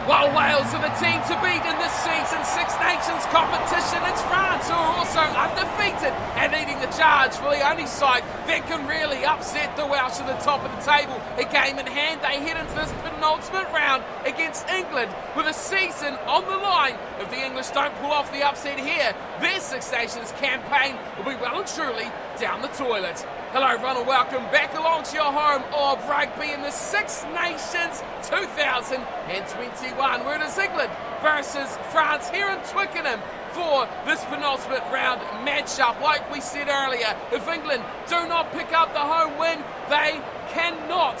While Wales are the team to beat in this season's Six Nations competition, it's France who are also undefeated and leading the charge for the only side that can really upset the Welsh at the top of the table. A game in hand, they head into this penultimate round against England with a season on the line. If the English don't pull off the upset here, their Six Nations campaign will be well and truly down the toilet. Hello everyone and welcome back along to your home of rugby in the Six Nations 2021, where it is England versus France here in Twickenham for this penultimate round matchup. Like we said earlier, if England do not pick up the home win, they cannot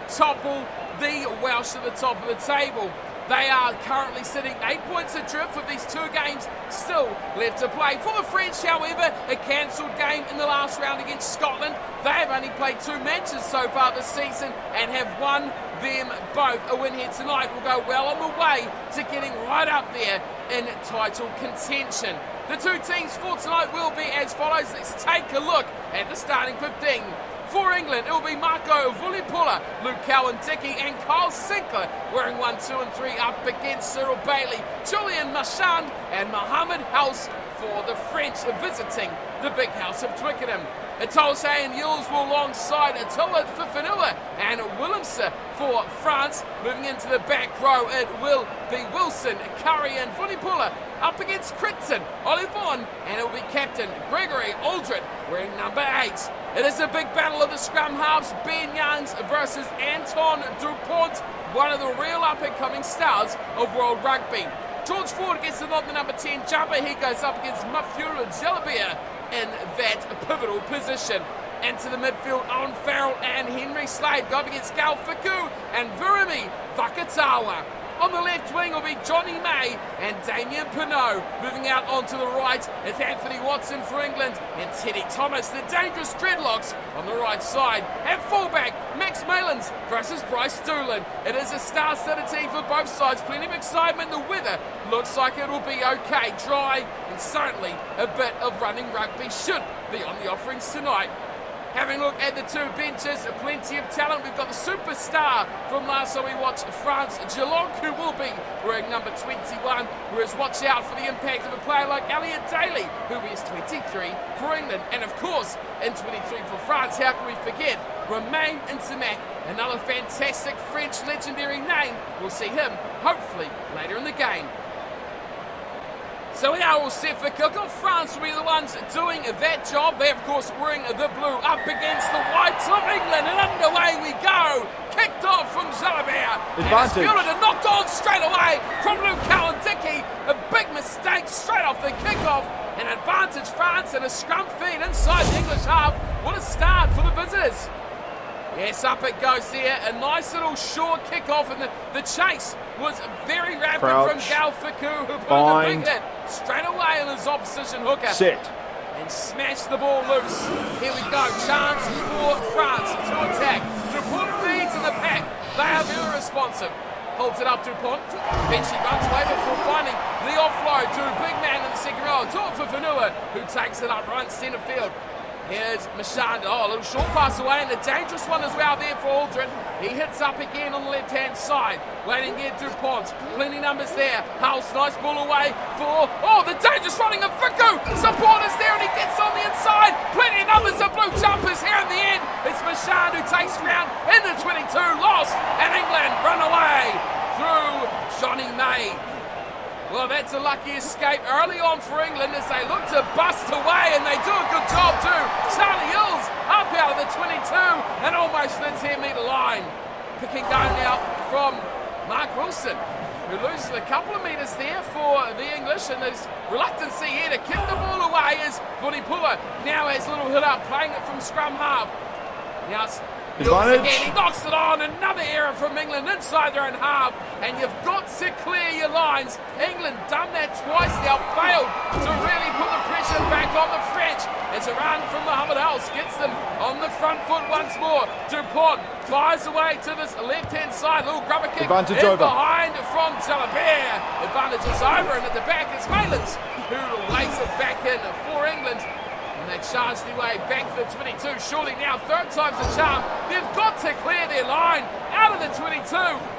topple the Welsh at the top of the table. They are currently sitting 8 points adrift with these two games still left to play. For the French, however, a cancelled game in the last round against Scotland. They have only played 2 matches so far this season and have won them both. A win here tonight will go well on the way to getting right up there in title contention. The two teams for tonight will be as follows. Let's take a look at the starting 15. For England, it will be Marco Vunipola, Luke Cowan-Dickie and Kyle Sinclair wearing 1, 2 and 3 up against Cyril Bailey, Julian Marchand and Mohamed House for the French visiting the big house of Twickenham. Atolse and Yules will alongside Attila Fifanua and Willemse for France. Moving into the back row, it will be Wilson, Curry and Vunipola up against Crichton, Olivon, and it will be captain Gregory Aldred wearing number 8. It is a big battle of the scrum halves, Ben Youngs versus Anton Dupont, one of the real up-and-coming stars of world rugby. George Ford gets the nod, the number 10 jumper. He goes up against Mafula Zelabia in that pivotal position. And to the midfield, Owen Farrell and Henry Slade go up against Gal Fiku and Virumi Vakatawa. On the left wing will be Johnny May and Damien Pinot. Moving out onto the right, it's Anthony Watson for England and Teddy Thomas, the dangerous dreadlocks on the right side. At fullback, Max Malins versus Bryce Doolan. It is a star-studded team for both sides. Plenty of excitement. The weather looks like it will be okay. Dry and certainly a bit of running rugby should be on the offerings tonight. Having a look at the two benches, plenty of talent. We've got the superstar from last time we watched France, Geelong, who will be wearing number 21, whereas watch out for the impact of a player like Elliot Daly, who is 23 for England. And of course, in 23 for France, how can we forget Romain Ntamack, another fantastic French legendary name. We'll see him, hopefully, later in the game. So we are all set for kickoff. France will be the ones doing that job. They, of course, wearing the blue up against the whites of England. And underway we go. Kicked off from Zalabia. Advantage. And it's fielded and knocked on straight away from Luke Cowan-Dickie. A big mistake straight off the kickoff. An advantage France and a scrum feed inside the English half. What a start for the visitors. Yes, up it goes there. A nice little short kickoff, and the chase was very rapid from Gal Fiku, who put in a big hit straight away on his opposition hooker. Sit. And smashed the ball loose. Here we go. Chance for France to attack. Dupont feeds in the pack. They are very responsive. Holds it up to Dupont. Eventually runs away before finding the offload to a big man in the second row. Talk for Fanua, who takes it up right centre field. Here's Marchand. Oh, a little short pass away, and a dangerous one as well there for Aldrin. He hits up again on the left-hand side. Waiting here, Dupont. Plenty numbers there. House, nice ball away for... Oh, the dangerous running of Fiku. Support is there, and he gets on the inside. Plenty of numbers of blue jumpers here in the end. It's Marchand who takes ground in the 22. Lost, and England run away through Johnny May. Well, that's a lucky escape early on for England as they look to bust away, and they do a good job too. Charlie Hills up out of the 22 and almost the 10-metre line. Picking going now from Mark Wilson, who loses a couple of metres there for the English, and there's reluctancy here to kick the ball away as Vunipola now has a little hit up, playing it from scrum half. Now it's Hills again, he knocks it on. Another error from England inside their own half, and you've got to clear your lines. England done that twice now, failed to really put the pressure back on the French. It's a run from Mohamed House, gets them on the front foot once more. Dupont fires away to this left-hand side, little grubber kick Advantage in over. behind from Jalabert. Advantage is over, and at the back is Malins, who lays it back in for England. And they charge their way back to the 22. Surely now, third time's a charm. They've got to clear their line out of the 22.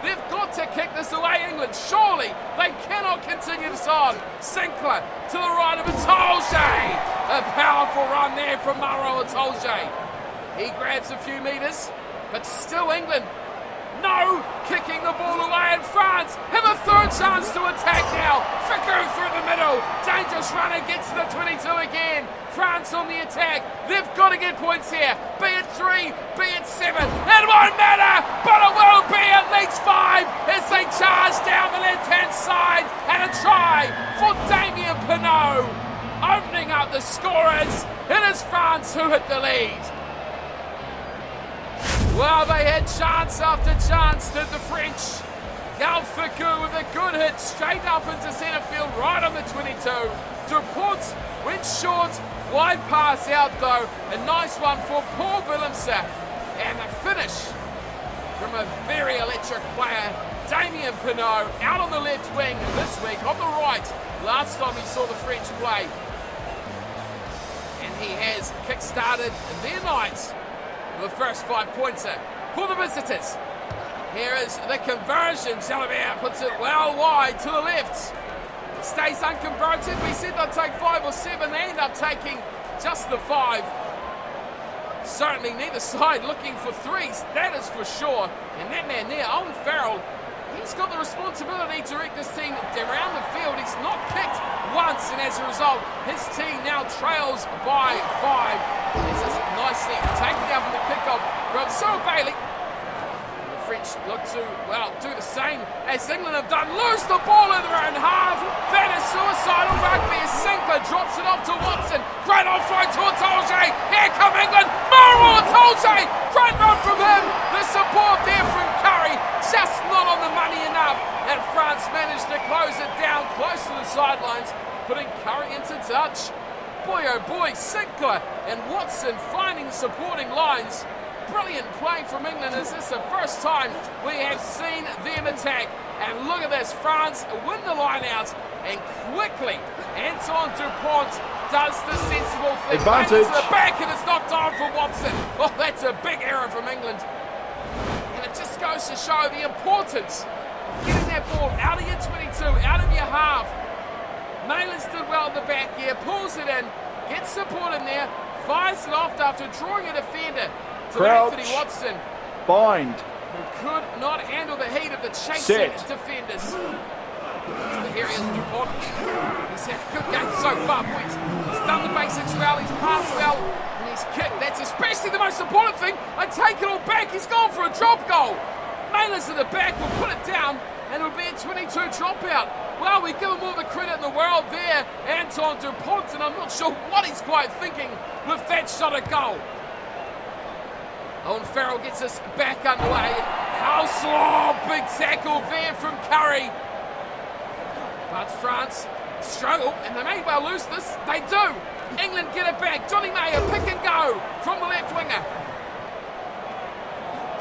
They've got to kick this away and England. Surely they cannot continue this on. Sinclair to the right of Atolje. A powerful run there from Maro Atolje. He grabs a few metres, but still England. No, kicking the ball away, and France have a third chance to attack now. Ficou through the middle. Dangerous runner gets to the 22 again. France on the attack. They've got to get points here. Be it 3, be it 7. It won't matter, but it will be at least 5 as they charge down the left-hand side. And a try for Damien Penaud. Opening up the scorers. It is France who hit the lead. Well, they had chance after chance, did the French. Ficou with a good hit straight up into centre field, right on the 22. Dupont went short, wide pass out though. A nice one for Paul Willemse. And a finish from a very electric player, Damien Penaud, out on the left wing this week, on the right. Last time he saw the French play. And he has kick-started their night. The first 5-pointer for the visitors. Here is the conversion. Jalabert puts it well wide to the left. Stays unconverted. We said they'd take 5 or 7. They end up taking just the 5. Certainly neither side looking for 3s, that is for sure. And that man there, Owen Farrell, he's got the responsibility to direct this team around the field. He's not kicked once, and as a result, his team now trails by 5. This is nicely taken down from the kickoff from Cyril Bailey. The French look to, well, do the same as England have done. Lose the ball in their own half. That is suicidal rugby as Sinclair drops it off to Watson. Great offload to Atolje. Here come England. Maro Atolje. Great run from him. The support there from Curry. Just not on the money enough. And France managed to close it down close to the sidelines, putting Curry into touch. Boy, oh boy, Sinclair and Watson finding supporting lines. Brilliant play from England. Is this the first time we have seen them attack? And look at this, France win the line out, and quickly Antoine Dupont does the sensible thing. Advantage. To the back, and it's knocked on for Watson. Oh, that's a big error from England. And it just goes to show the importance of getting that ball out of your 22, out of your half. Malins did well at the back here, pulls it in, gets support in there, fires it off after drawing a defender to Anthony Watson. Bind. Who could not handle the heat of the chasing defenders. Here he is, Dupont. He's had a good game so far, boys. He's done the basics well, he's passed well, and he's kicked. That's especially the most important thing. I take it all back, he's gone for a drop goal. Malins at the back will put it down, and it'll be a 22 dropout. Well, we give him all the credit in the world there, Antoine Dupont, and I'm not sure what he's quite thinking with that shot at goal. Owen Farrell gets us back underway. Houslaw, big tackle there from Curry. But France struggle, and they may well lose this. They do. England get it back. Johnny Mayer, pick and go from the left winger.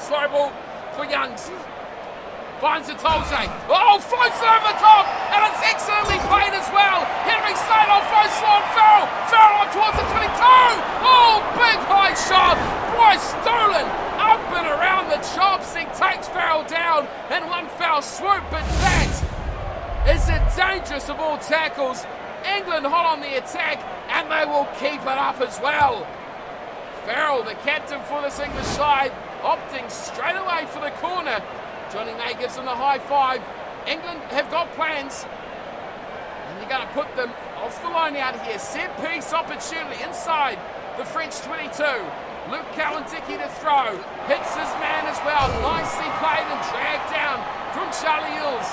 Slow ball for Youngs. Finds Atolje. Oh, floats over the top, and it's excellently played as well. Henry Slade offloads Sloan Farrell. Farrell up towards the 22. Oh, big high shot. Bryce Stolen up and around the chops. He takes Farrell down in one foul swoop, but that is the dangerous of all tackles. England hot on the attack, and they will keep it up as well. Farrell, the captain for this English side, opting straight away for the corner. Johnny May gives them the high 5. England have got plans, and they're going to put them off the line out here. Set piece opportunity inside the French 22. Luke Cowan-Dickey to throw. Hits his man as well. Nicely played and dragged down from Charlie Hills.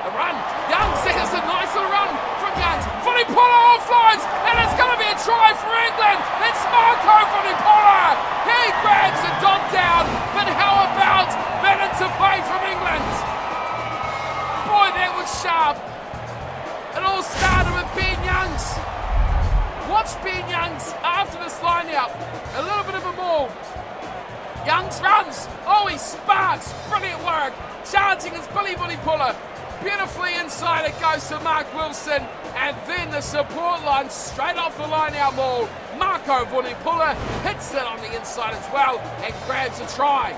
A run. Young says a nice little run from Youngs. Vunipola offloads, and it's going to be a try for England. It's Marco Vunipola. He grabs the dot down, but how about that into play from England? Boy, that was sharp. It all started with Ben Youngs. Watch Ben Youngs after this line-out. A little bit of a maul. Youngs runs. Oh, he sparks. Brilliant work. Charging is Billy Vunipola. Beautifully inside it goes to Mark Wilson, and then the support line straight off the line out ball. Marco Vunipola hits it on the inside as well and grabs a try.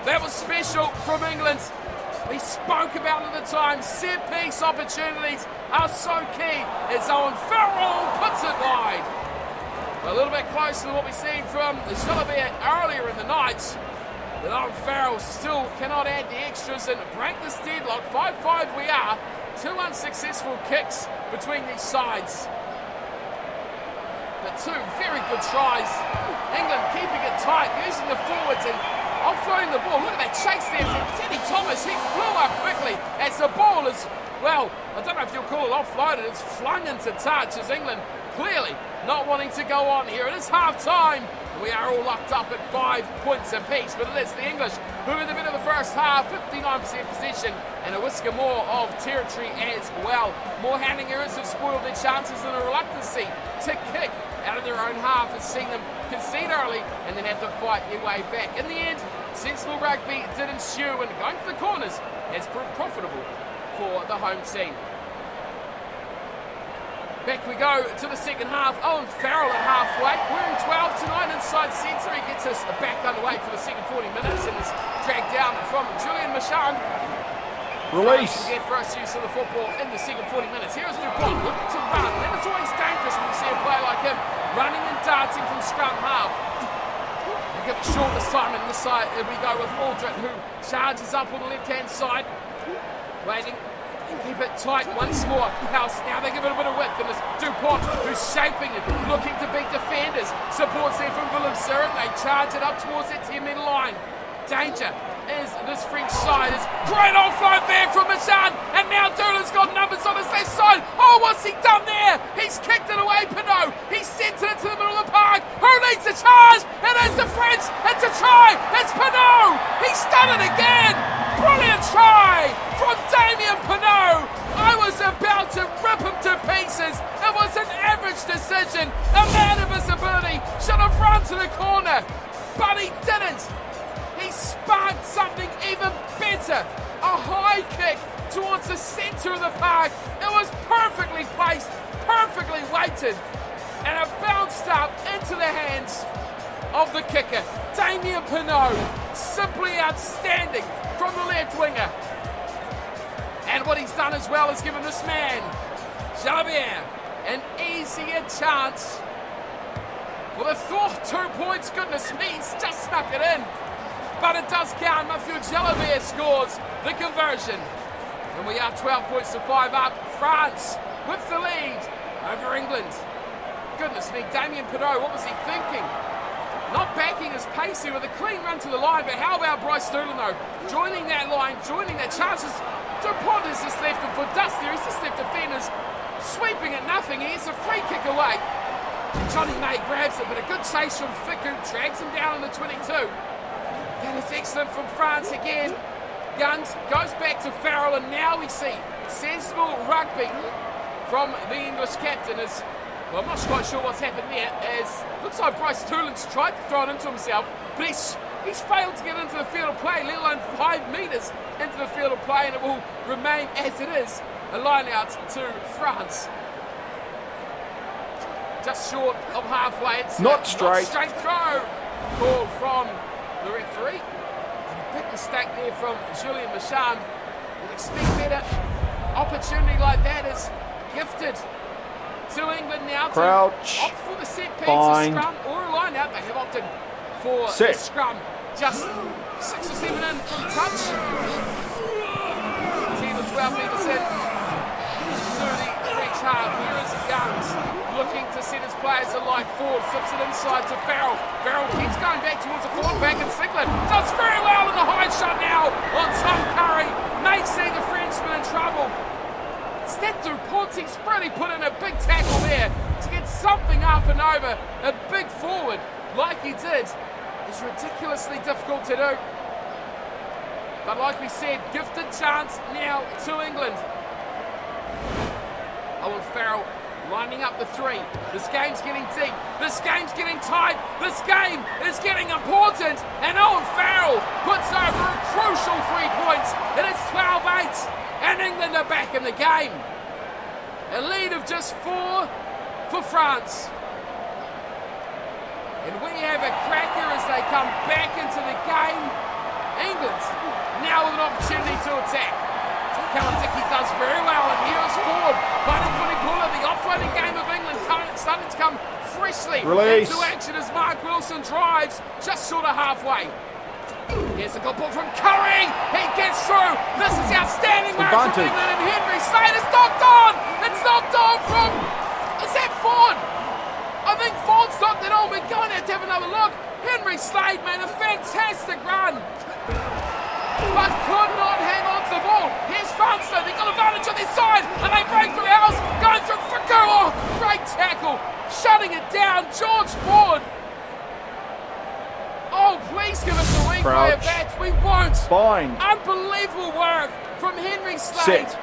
That was special from England. we spoke about at the time, set-piece opportunities are so key as Owen Farrell puts it wide. A little bit closer to what we've seen from Jalabert earlier in the night. But Owen Farrell still cannot add the extras and break this deadlock. 5-5 we are. 2 unsuccessful kicks between these sides. But 2 very good tries. England keeping it tight, using the forwards and offloading the ball. Look at that chase there from Teddy Thomas. He flew up quickly as the ball is, well, I don't know if you'll call it offloaded. It's flung into touch as England clearly not wanting to go on here. It is half-time. We are all locked up at 5 points apiece, but it is the English who in the bit of the first half, 59% possession and a whisker more of territory as well. More handling errors have spoiled their chances and a reluctancy to kick out of their own half has seen them concede early and then have to fight their way back. In the end, sensible rugby did ensue and going to the corners has proved profitable for the home team. Back we go to the second half. Owen Farrell at halfway. Wearing 12 tonight inside centre. He gets us back underway for the second 40 minutes and is dragged down from Julian Marchand. Release. Get first use of the football in the second 40 minutes. Here's Dupont looking to run. And it's always dangerous when you see a player like him running and darting from scrum half. They give it short this time, and this side we go with Aldred, who charges up on the left-hand side. Waiting. Keep it tight once more. House, now they give it a bit of width, and it's Dupont who's shaping it, looking to beat defenders. Supports there from Willem Siren. They charge it up towards that 10-metre line. Danger is this French side. It's great offload there from Marchand, and now Doolan's got numbers on his left side. Oh, what's he done there? He's kicked it away, Pinot. He's sent it into the middle of the park. Who leads the charge? It is the French. It's a try. It's Pinot. He's done it again. Brilliant try from Damien Pinot. I was about to rip him to pieces. It was an average decision. A man of his ability should have run to the corner, but he didn't. He sparked something even better. A high kick towards the centre of the park. It was perfectly placed, perfectly weighted, and it bounced up into the hands of the kicker, Damien Pinot. Simply outstanding from the left winger. And what he's done as well is given this man, Jalabert, an easier chance for the fourth 2 points. Goodness me, he's just snuck it in. But it does count. Mathieu Jalabert scores the conversion. And we are 12 points to 5 up. France with the lead over England. Goodness me, Damien Pinot, what was he thinking? Not backing his pacey with a clean run to the line, but how about Bryce Doolan though? Joining that line, joining that chances. Dupont has just left him for dust there. He's just left defenders sweeping at nothing. He gets a free kick away. Johnny May grabs it, but a good chase from Ficku drags him down in the 22. That is excellent from France again. Guns goes back to Farrell, and now we see sensible rugby from the English captain. As well, I'm not quite sure what's happened there, as looks like Bryce Doolan's tried to throw it into himself, but he's failed to get into the field of play, let alone 5 metres into the field of play, and it will remain as it is, a line out to France. Just short of halfway. It's not straight. Not straight throw. Call from the referee. And a big mistake there from Julian Marchand. You'd expect better. Opportunity like that is gifted to England now. Crouch. To opt for the set piece, Bind. a scrum or a line out. They have opted for the scrum. Just 6 or 7 in from touch. 10 or 12 metres in to the French half. Here is Guns looking to set his players alight forward. Flips it inside to Farrell. Farrell keeps going back towards the forward back, and Sigler does very well in the high shot now on Tom Curry. May see the Frenchman in trouble. It's that Dupont. He's really put in a big tackle there to get something up and over. A big forward like he did is ridiculously difficult to do. But like we said, gifted chance now to England. Owen Farrell lining up the 3. This game's getting deep. This game's getting tight. This game is getting important. And Owen Farrell puts over a crucial 3 points. It is 12-8. And England are back in the game. A lead of just 4 for France. And we have a cracker as they come back into the game. England now with an opportunity to attack. He does very well, and here's Ford fighting for Nicola. The offloading game of England starting to come freshly into action as Mark Wilson drives just short of halfway. Here's a good ball from Curry. He gets through. This is outstanding work from England, and Henry Slade is knocked on. It's knocked on from... Is that Ford? I think Ford's knocked it on. We're going to have another look. Henry Slade made a fantastic run, but could not hang on to the ball. Here's France though. They've got advantage on their side, and they break through House, going through Fico. Oh, great tackle. Shutting it down. George Ford. Oh, please give us a replay of that. We won't. Unbelievable work from Henry Slade.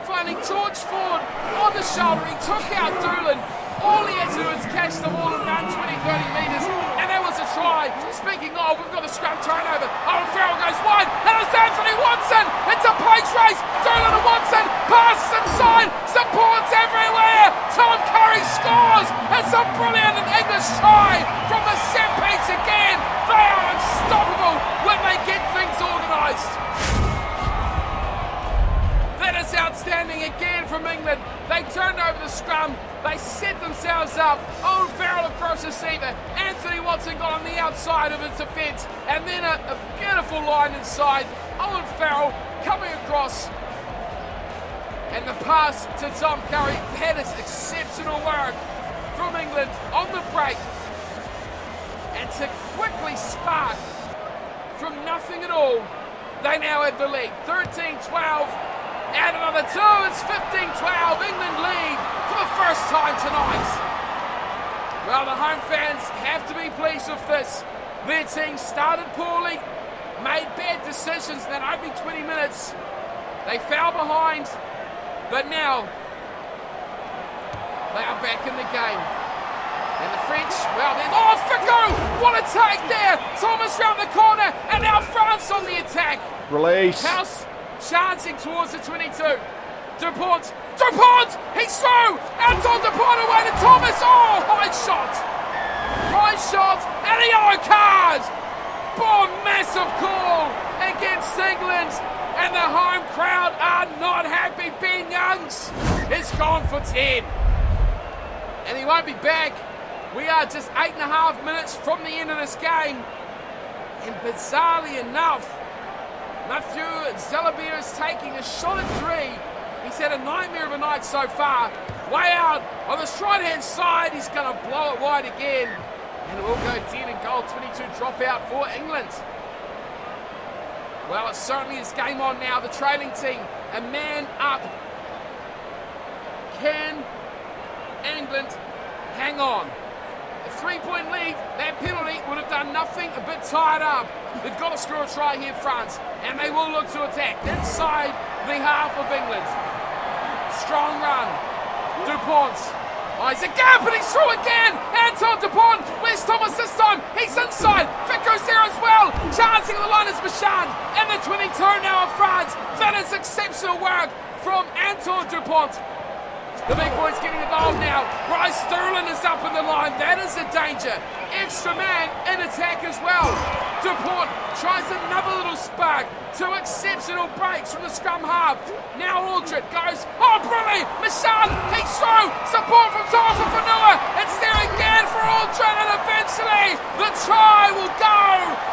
Finding George Ford on the shoulder. He took out Doolan. All he had to do is catch the ball and run 20, 30 metres. And that was a try. Speaking of, we've got a scrum turnover. Owen Farrell goes wide. And it's Anthony Watson. It's a pace race. Doolan and Watson. Passes inside. Supports everywhere. Tom Curry scores. It's a brilliant English try from the set piece again. They are unstoppable when they get things organised. That is outstanding again from England. They turned over the scrum. They set themselves up. Owen Farrell, the first receiver. Anthony Watson got on the outside of his defence. And then a beautiful line inside. Owen Farrell coming across. And the pass to Tom Curry. That is exceptional work from England on the break. And to quickly spark from nothing at all, they now have the lead. 13-12. And another two, it's 15-12, England lead for the first time tonight. Well, the home fans have to be pleased with this. Their team started poorly, made bad decisions in that opening 20 minutes. They fell behind, but now they are back in the game. And the French, well, then, oh, Fico, what a take there. Thomas round the corner, and now France on the attack. House chancing towards the 22. Dupont, he's through! Anton Dupont away to Thomas, oh, high shot, and a yellow card! Boom, massive call against England, and the home crowd are not happy. Ben Youngs is gone for 10. And he won't be back. We are just 8.5 minutes from the end of this game. And bizarrely enough, Matthew Zalabier is taking a shot at 3. He's had a nightmare of a night so far. Way out on the right-hand side. He's going to blow it wide again. And it will go 10 and goal. 22 dropout for England. Well, it certainly is game on now. The trailing team, a man up. Can England hang on? A 3-point lead, that penalty would have done nothing, a bit tied up. They've got to score a try here, France, and they will look to attack inside the half of England. Strong run. Dupont. Oh, he's a gap, and he's through again. Anton Dupont. Where's Thomas this time? He's inside. Fico's there as well. Chancing the line is Bouchard. And the 22 now of France. That is exceptional work from Anton Dupont. The big boys getting involved now. Bryce Sterling is up in the line. That is a danger. Extra man in attack as well. Dupont tries another little spark. 2 exceptional breaks from the scrum half. Now Aldred goes. Oh, brilliant! Michal, he's through. Support from Thomas Fanua. It's there again for Aldred, and eventually the try will go.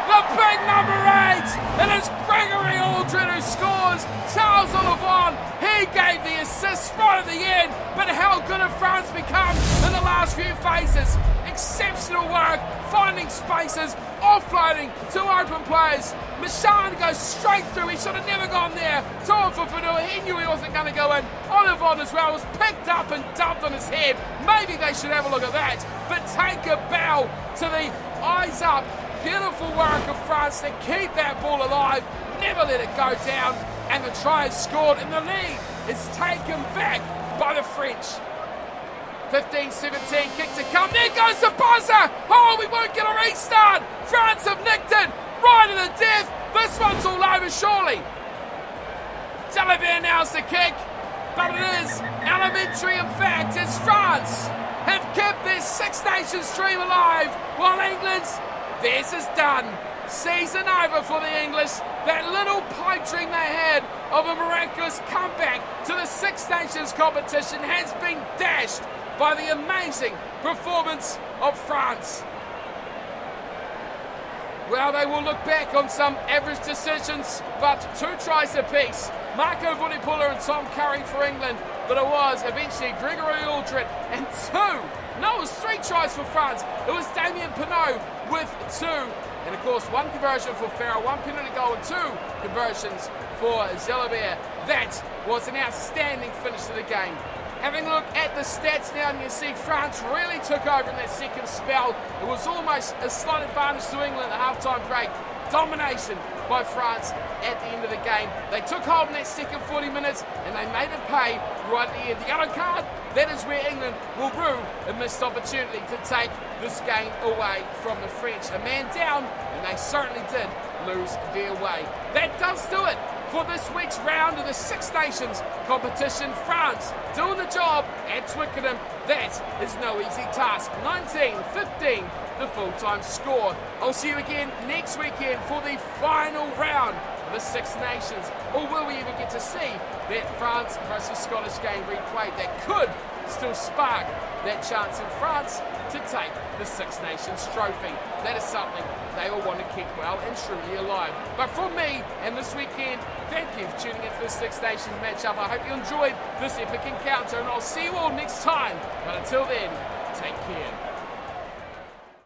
The big number 8. It is Gregory Aldred who scores. Charles Olivon, he gave the assist right at the end. But how good have France become in the last few phases? Exceptional work, finding spaces, offloading to open players. Mishan goes straight through. He should have never gone there. Toa for Fanua. He knew he wasn't going to go in. Olivon as well was picked up and dumped on his head. Maybe they should have a look at that. But take a bow to the eyes up. Beautiful work of France to keep that ball alive. Never let it go down. And the try is scored, and the lead is taken back by the French. 15-17, kick to come. There goes the buzzer. Oh, we won't get a restart. France have nicked it right to the death. This one's all over, surely. Jalabert now's the kick, but it is elementary in fact, as France have kept their Six Nations dream alive, while England's theirs is done. Season over for the English. that little pipe dream they had of a miraculous comeback to the Six Nations competition has been dashed by the amazing performance of France. Well, they will look back on some average decisions, but 2 tries apiece. Marco Vunipola and Tom Curry for England, but it was eventually Gregory Aldred and 3 tries for France. It was Damien Penaud with 2. And of course, 1 conversion for Farrell, 1 penalty goal and 2 conversions for Jalabert. That was an outstanding finish to the game. Having a look at the stats now, and you see France really took over in that second spell. It was almost a slight advantage to England at the halftime break. Domination by France at the end of the game. They took hold in that second 40 minutes and they made it pay right at the end. The yellow card, that is where England will rue a missed opportunity to take this game away from the French. A man down, and they certainly did lose their way. That does do it for this week's round of the Six Nations competition. France doing the job at Twickenham. That is no easy task. 19-15 the full-time score. I'll see you again next weekend for the final round of the Six Nations. Or will we even get to see that France versus Scottish game replayed that could still spark that chance in France to take the Six Nations trophy? That is something they will want to keep well and truly alive. But from me and this weekend, thank you for tuning into the Six Nations matchup. I hope you enjoyed this epic encounter, and I'll see you all next time. But until then, take care.